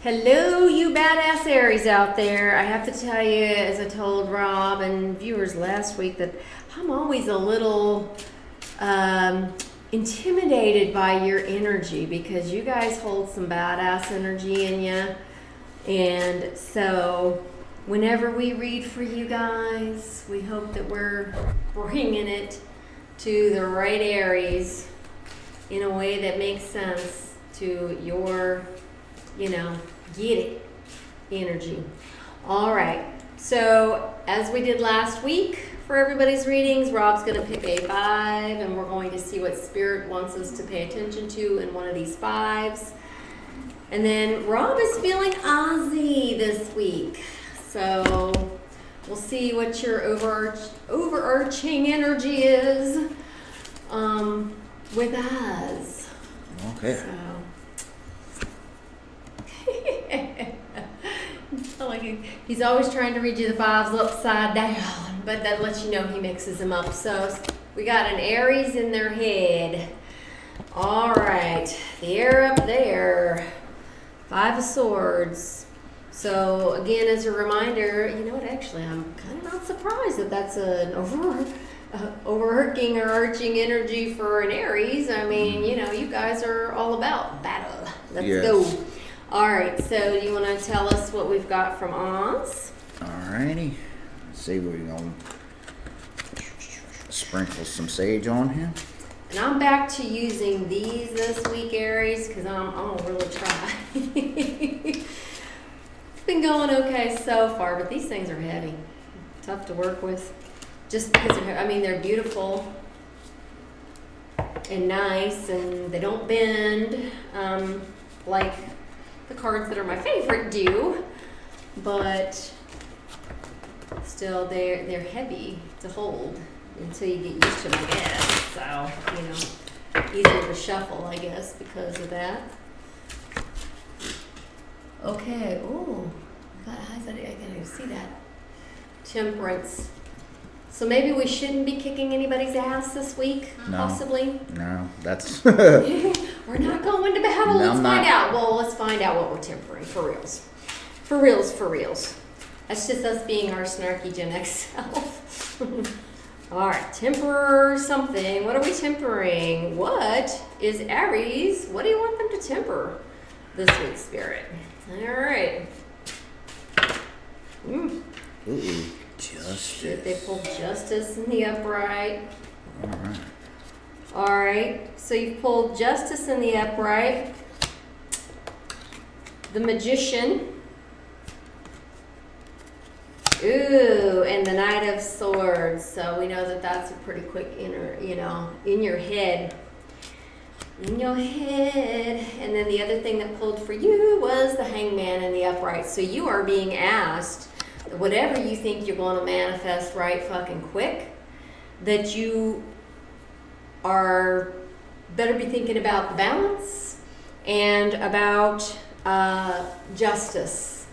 Hello, you badass Aries out there. I have to tell you, as I told Rob and viewers last week, that I'm always a little intimidated by your energy because you guys hold some badass energy in you. And so, whenever we read for you guys, we hope that we're bringing it to the right Aries in a way that makes sense to your get it energy. All right. So as we did last week for everybody's readings, Rob's going to pick a 5 and we're going to see what Spirit wants us to pay attention to in one of these 5s. And then Rob is feeling Ozzy this week. So we'll see what your overarching energy is with us. Okay. So. He's always trying to read you the 5s upside down, but that lets you know he mixes them up. So we got an Aries in their head. All right, the air up there, 5 of Swords. So again, as a reminder, you know what? Actually, I'm kind of not surprised that that's an overarching or arching energy for an Aries. I mean, you guys are all about battle. Let's go. All right, so do you want to tell us what we've got from Oz? All righty. Let's see, we're going to sprinkle some sage on him. And I'm back to using these this week, Aries, because I'm going to really try. It's been going okay so far, but these things are heavy. Tough to work with. Just because they're beautiful and nice, and they don't bend like the cards that are my favorite do, but still they're heavy to hold until you get used to them, I guess. So, easier to shuffle, I guess, because of that. Okay, I gotta see that. Temperance. So maybe we shouldn't be kicking anybody's ass this week, possibly? No, that's... We're not going to battle. No, Let's find out. Well, let's find out what we're tempering, for reals. For reals. That's just us being our snarky Gen X self. All right, temper something. What are we tempering? What is Aries? What do you want them to temper this week, Spirit? All right. Ooh, Justice. They pulled Justice in the upright. All right. All right, so you've pulled Justice in the upright, the Magician, and the Knight of Swords. So we know that that's a pretty quick in your head. In your head. And then the other thing that pulled for you was the Hangman in the upright. So you are being asked, whatever you think you're going to manifest right fucking quick, that you are better be thinking about the balance and about justice.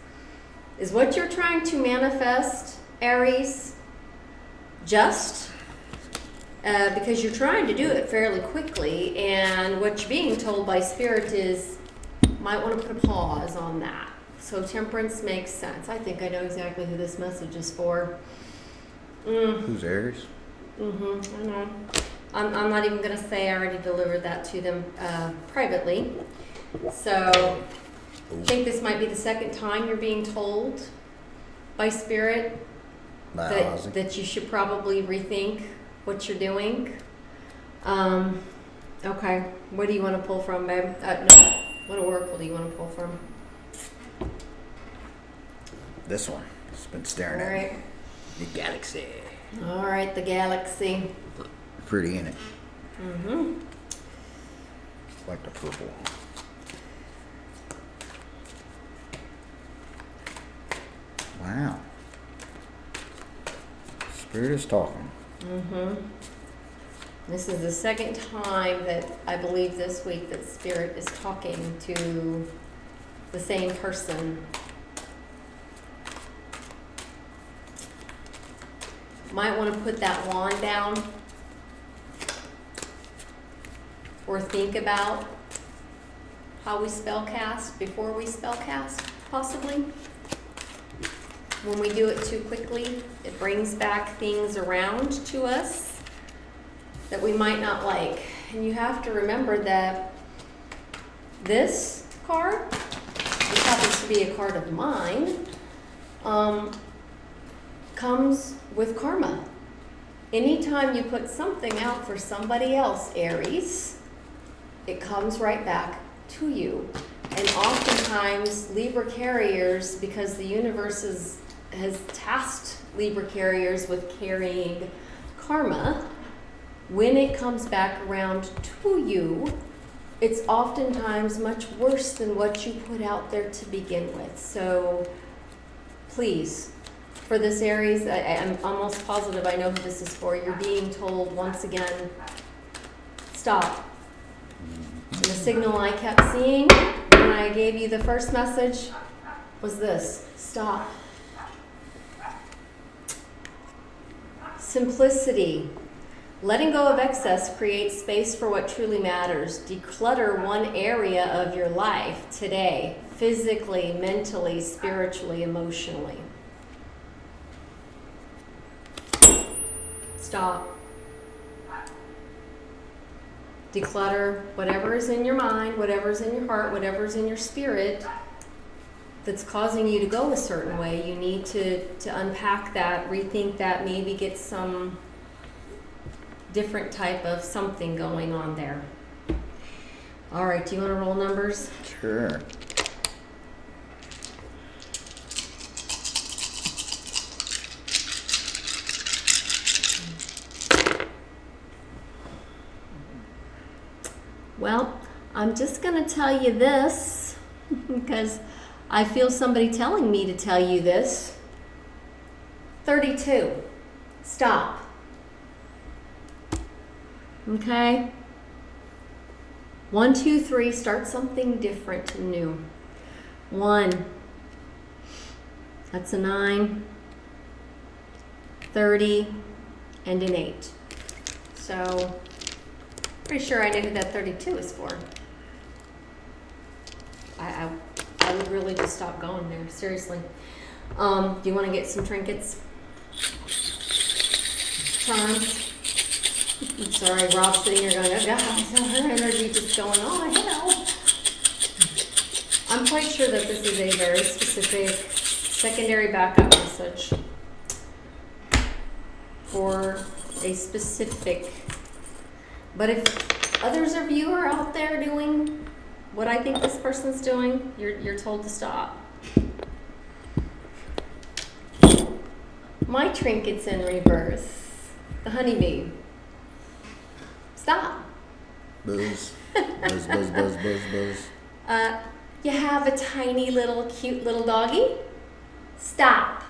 Is what you're trying to manifest, Aries, just? Because you're trying to do it fairly quickly, and what you're being told by Spirit is might want to put a pause on that. So temperance makes sense. I think I know exactly who this message is for. Who's Aries? I know. I'm not even going to say I already delivered that to them privately. So I think this might be the second time you're being told by Spirit that you should probably rethink what you're doing. Okay. What do you want to pull from, babe? No. What oracle do you want to pull from? This one. It's been staring at me. The Galaxy. All right, the Galaxy. Pretty in it. Like the purple. Wow. Spirit is talking. This is the second time that I believe this week that Spirit is talking to the same person. Might want to put that wand down or think about how we spell cast before we spell cast, possibly. When we do it too quickly, it brings back things around to us that we might not like. And you have to remember that this card, which happens to be a card of mine, comes with karma. Anytime you put something out for somebody else, Aries, it comes right back to you. And oftentimes, Libra carriers, because the universe has tasked Libra carriers with carrying karma, when it comes back around to you, it's oftentimes much worse than what you put out there to begin with. So please, for this Aries, I'm almost positive I know who this is for. You're being told once again, stop. And the signal I kept seeing when I gave you the first message was this: stop. Simplicity. Letting go of excess creates space for what truly matters. Declutter one area of your life today, physically, mentally, spiritually, emotionally. Stop. Declutter whatever is in your mind, whatever is in your heart, whatever is in your spirit that's causing you to go a certain way. You need to unpack that, rethink that, maybe get some different type of something going on there. All right, do you want to roll numbers? Sure. Well, I'm just going to tell you this because I feel somebody telling me to tell you this. 32. Stop. Okay? 1, 2, 3. Start something different and new. 1. That's a 9. 30. And an 8. So, pretty sure I know who that 32 is for. I would really just stop going there, seriously. Do you want to get some trinkets? Charms? I'm sorry, Rob's sitting here going, oh God, her energy just going, oh hell. I'm quite sure that this is a very specific secondary backup message for a specific. But if others of you are out there doing what I think this person's doing, you're told to stop. My trinket's in reverse. The honeybee. Stop. Buzz. Buzz, buzz, buzz, buzz, buzz. You have a tiny little cute little doggy. Stop.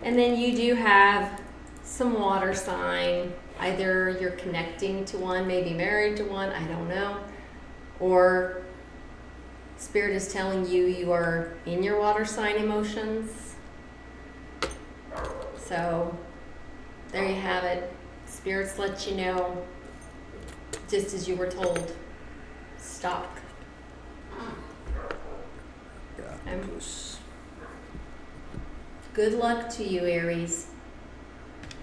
And then you do have some water sign. Either you're connecting to one, maybe married to one, I don't know. Or Spirit is telling you you are in your water sign emotions. So there you have it. Spirits let you know, just as you were told, stop. Yeah. Good luck to you, Aries.